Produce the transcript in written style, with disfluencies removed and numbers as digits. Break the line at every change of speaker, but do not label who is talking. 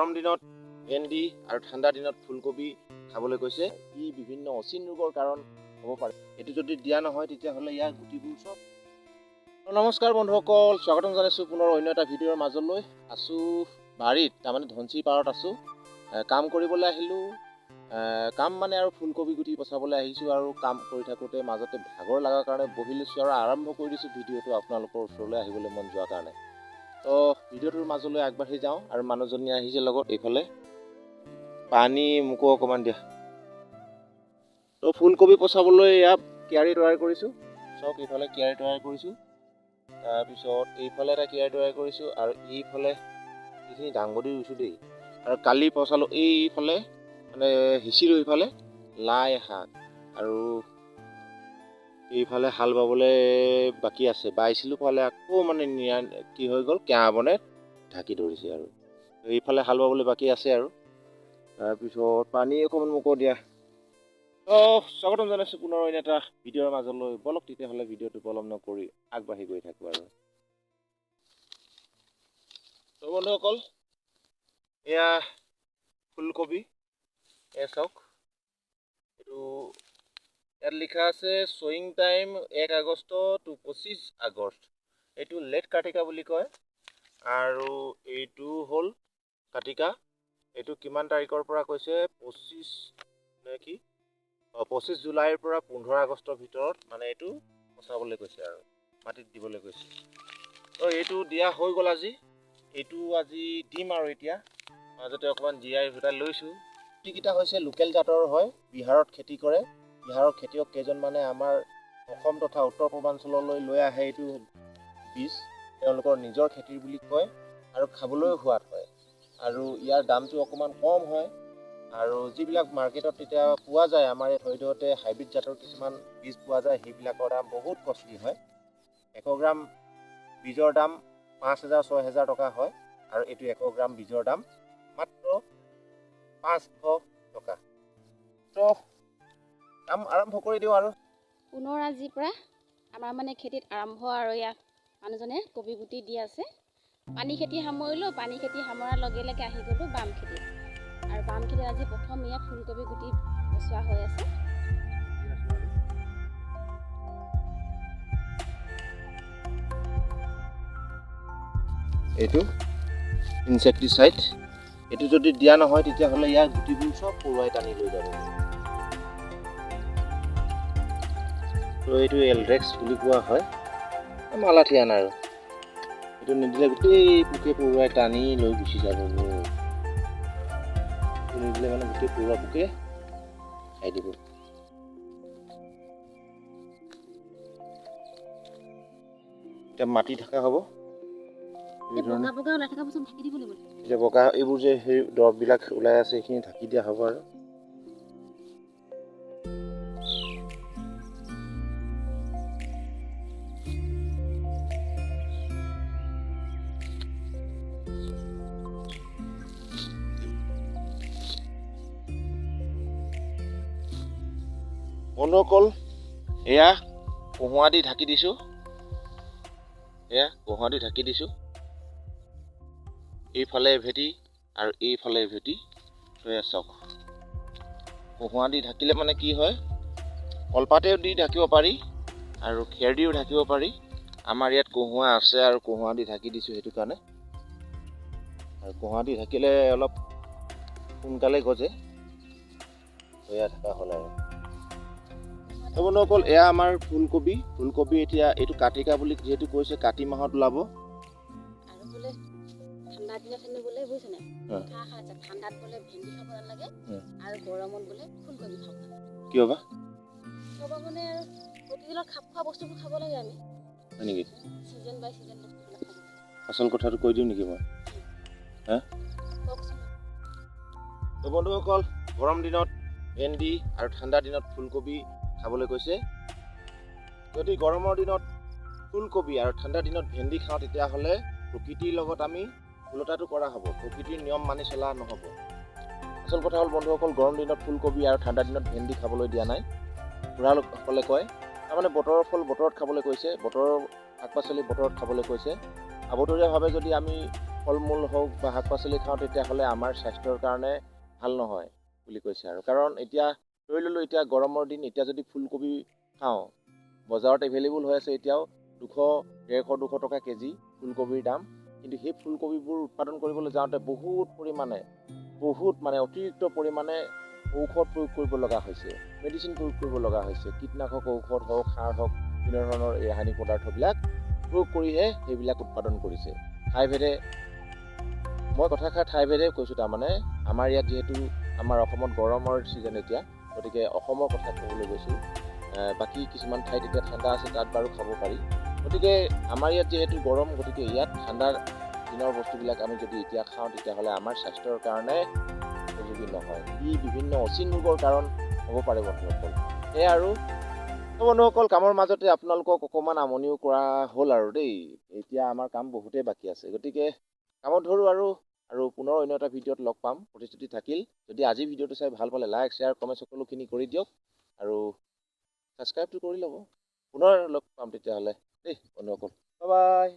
গৰম দিনত ভেন্দি আৰু ঠাণ্ডা দিনত ফুলকবি খাবলৈ কৈছে। ই বিভিন্ন অচিন ৰোগৰ কাৰণ হ'ব পাৰে। এইটো যদি দিয়া নহয় তেতিয়াহ'লে ইয়াৰ গুটিবোৰ চব। নমস্কাৰ বন্ধুসকল, স্বাগতম জনাইছোঁ পুনৰ অন্য এটা ভিডিঅ'ৰ মাজলৈ। আছোঁ বাৰীত, তাৰমানে ধনচি পাৰত আছোঁ। কাম কৰিবলৈ আহিলোঁ। কাম মানে আৰু ফুলকবি গুটি পচাবলৈ আহিছোঁ আৰু কাম কৰি থাকোঁতে মাজতে ভাগৰ লগাৰ কাৰণে বহি লৈছোঁ আৰু আৰম্ভ কৰি দিছোঁ ভিডিঅ'টো আপোনালোকৰ ওচৰলৈ আহিবলৈ মন যোৱাৰ কাৰণে। তো ভিডিঅ'টোৰ মাজলৈ আগবাঢ়ি যাওঁ আৰু মানুহজনী আহিছে লগত। এইফালে পানী মোকো অকণমান দিয়া। তো ফুলকবি পচাবলৈ এয়া কিয়াৰী তৈয়াৰ কৰিছোঁ। চাওক, এইফালে কিয়াৰী তৈয়াৰ কৰিছোঁ। তাৰপিছত এইফালে এটা কিয়াৰী তৈয়াৰ কৰিছোঁ আৰু এইফালে এইখিনি দাংবডি ৰুইছোঁ দেই। আৰু কালি পচালোঁ এইফালে, মানে সিঁচিলোঁ এইফালে লাই শাক, আৰু এইফালে হাল বাবলৈ বাকী আছে। বাইছিলোঁ ফালে আকৌ মানে কি হৈ গ'ল, কেঁৱা বনে ঢাকি ধৰিছে আৰু এইফালে হাল বাবলৈ বাকী আছে আৰু। তাৰপিছত পানী অকণমান মোকো দিয়া। স্বাগতম জনাইছোঁ পুনৰ অন্য এটা ভিডিঅ'ৰ মাজলৈ। বলক তেতিয়াহ'লে ভিডিঅ'টো পলম নকৰি আগবাঢ়ি গৈ থাকোঁ আৰু। তো বন্ধুসকল, এয়া ফুলকবি, এয়া চাওক। এইটো ইয়াত লিখা আছে শ্বয়িং টাইম 1 আগষ্ট টু 25 আগষ্ট। এইটো লেট কাটিকা বুলি কয়। আৰু এইটো হ'ল কাটিকা। এইটো কিমান তাৰিখৰ পৰা কৈছে, 25 নে কি, 25 জুলাইৰ পৰা 15 আগষ্টৰ ভিতৰত মানে এইটো পচাবলৈ কৈছে আৰু মাটিত দিবলৈ কৈছে। তো এইটো দিয়া হৈ গ'ল আজি। এইটো আজি দিম আৰু এতিয়া মাজতে অকণমান জিৰাই ভুটাই লৈছোঁ। গুটিকেইটা হৈছে লোকেল জাতৰ হয়, বিহাৰত খেতি কৰে। বিহাৰৰ খেতিয়ক কেইজনমানে আমাৰ অসম তথা উত্তৰ পূৰ্বাঞ্চললৈ লৈ আহে এইটো বীজ। তেওঁলোকৰ নিজৰ খেতিৰ বুলি কয় আৰু খাবলৈও সোৱাদ হয়। আৰু ইয়াৰ দামটো অকণমান কম হয়। আৰু যিবিলাক মাৰ্কেটত তেতিয়া পোৱা যায়, আমাৰ এই সৰিয়হতে হাইব্ৰিড জাতৰ কিছুমান বীজ পোৱা যায়, সেইবিলাকৰ দাম বহুত কষ্টলি হয়। 100 গ্ৰাম বীজৰ দাম 5,000-6,000 টকা হয়। আৰু এইটো 100 গ্ৰাম বীজৰ দাম মাত্ৰ 500 টকা। তো কাম আৰম্ভ কৰি দিওঁ আৰু।
পুনৰ আজিৰ পৰা আমাৰ মানে খেতিত আৰম্ভ আৰু। ইয়াত মানুহজনে কবি গুটি দি আছে। পানী খেতি সামৰিলোঁ। পানী খেতি সামৰাৰ লগে লগে আহি গ'লোঁ বাম খেতিত। আৰু বাম খেতিত আজি প্ৰথম ইয়াত ফুলকবি গুটি পচোৱা হৈ আছে।
এইটো ইনচেক্টিচাইড। এইটো যদি দিয়া নহয় তেতিয়াহ'লে ইয়াৰ গুটিবোৰ চব পৰুৱাই টানি লৈ যাব। তো এইটো এলড্ৰেক্স বুলি কোৱা হয়, মালাথিয়ান আৰু। এইটো নিদিলে গোটেই পোকে পৰুৱাই টানি লৈ গুচি যাব। নিদিলে মানে গোটেই পৰুৱা পোকে খাই দিব। এতিয়া মাটি ঢাকা হ'ব। এতিয়া বগা এইবোৰ যে সেই দৰববিলাক ওলাই আছে, এইখিনি ঢাকি দিয়া হ'ব আৰু। বন্ধুসকল, এয়া কহুৱা দি ঢাকি দিছোঁ। এইফালে ভেটি আৰু এইফালে ভেটি থৈ চাওক। কহুৱা দি ঢাকিলে মানে কি হয়, কলপাতেও দি ঢাকিব পাৰি আৰু খেৰ দিও ঢাকিব পাৰি। আমাৰ ইয়াত কহুৱা আছে আৰু কহুৱা দি ঢাকি দিছোঁ সেইটো কাৰণে। আৰু কহুৱা দি ঢাকিলে অলপ সোনকালে গজে। এয়া ঢাকা হ'ল আৰু। বন্ধুসকল, এয়া আমাৰ ফুলকবি। ফুলকবি এতিয়া এইটো কাটিকা বুলি যিহেতু কৈছে, কাতি মাহত ওলাব।
আৰু বোলে ঠাণ্ডা দিনত বোলে বুজিছে নাই, ঠাণ্ডাত বোলে ভেন্দি খাব নালাগে আৰু গৰমত বোলে ফুলকবি খাব নালাগে।
কিয় বা?
মানে আৰু প্ৰতিদিনত খাপ খোৱা বস্তুবোৰ খাব লাগে আমি।
হয় নেকি?
চিজন বাই চিজন বস্তুবিলাক খাব লাগে।
আচল কথাটো কৈ দিওঁ নেকি মই? তো বন্ধুসকল, গৰম দিনত ভেন্দি আৰু ঠাণ্ডা দিনত ফুলকবি খাবলৈ কৈছে। যদি গৰমৰ দিনত ফুলকবি আৰু ঠাণ্ডা দিনত ভেন্দি খাওঁ তেতিয়াহ'লে প্ৰকৃতিৰ লগত আমি ওলোটাটো কৰা হ'ব। প্ৰকৃতিৰ নিয়ম মানি চলা নহ'ব। আচল কথা হ'ল বন্ধুসকল, গৰম দিনত ফুলকবি আৰু ঠাণ্ডা দিনত ভেন্দি খাবলৈ দিয়া নাই। বুঢ়ালোকসকলে কয়, তাৰমানে বতৰৰ ফল বতৰত খাবলৈ কৈছে, বতৰৰ শাক পাচলি বতৰত খাবলৈ কৈছে। আবতৰীয়াভাৱে যদি আমি ফল মূল হওক বা শাক পাচলি খাওঁ তেতিয়াহ'লে আমাৰ স্বাস্থ্যৰ কাৰণে ভাল নহয় বুলি কৈছে আৰু। কাৰণ এতিয়া ধৰি ল'লোঁ এতিয়া গৰমৰ দিন, এতিয়া যদি ফুলকবি খাওঁ, বজাৰত এভেইলেবল হৈ আছে এতিয়াও 150-200 টকা কেজি ফুলকবিৰ দাম। কিন্তু সেই ফুলকবিবোৰ উৎপাদন কৰিবলৈ যাওঁতে বহুত মানে অতিৰিক্ত পৰিমাণে ঔষধ প্ৰয়োগ কৰিব লগা হৈছে, মেডিচিন প্ৰয়োগ কৰিব লগা হৈছে, কীটনাশক ঔষধ হওক, সাৰ হওক, বিভিন্ন ধৰণৰ এই ৰাসায়নিক পদাৰ্থবিলাক প্ৰয়োগ কৰিহে সেইবিলাক উৎপাদন কৰিছে। ঠাইভেদে, মই কথাষাৰ ঠাইভেদে কৈছোঁ, তাৰমানে আমাৰ ইয়াত যিহেতু আমাৰ অসমত গৰমৰ ছিজন এতিয়া, গতিকে অসমৰ কথা ক'বলৈ গৈছোঁ। বাকী কিছুমান ঠাইত এতিয়া ঠাণ্ডা আছে, তাত বাৰু খাব পাৰি। গতিকে আমাৰ ইয়াত যিহেতু গৰম, গতিকে ইয়াত ঠাণ্ডাৰ দিনৰ বস্তুবিলাক আমি যদি এতিয়া খাওঁ তেতিয়াহ'লে আমাৰ স্বাস্থ্যৰ কাৰণে উপযোগী নহয়। ই বিভিন্ন অচিন ৰোগৰ কাৰণ হ'ব পাৰে বন্ধুসকল। সেয়া আৰু বন্ধুসকল, কামৰ মাজতে আপোনালোকক অকণমান আমনিও কৰা হ'ল আৰু দেই। এতিয়া আমাৰ কাম বহুতেই বাকী আছে, গতিকে কামত ধৰোঁ আৰু পুনৰ অন্য এটা ভিডিঅ'ত লগ পাম, প্ৰতিশ্ৰুতি থাকিল। যদি আজি ভিডিঅ'টো চাই ভাল পালে লাইক, শ্বেয়াৰ, কমেণ্ট সকলোখিনি কৰি দিয়ক আৰু ছাবস্ক্ৰাইবটো কৰি ল'ব। পুনৰ লগ পাম তেতিয়াহ'লে দেই বন্ধুসকল, বাই বাই।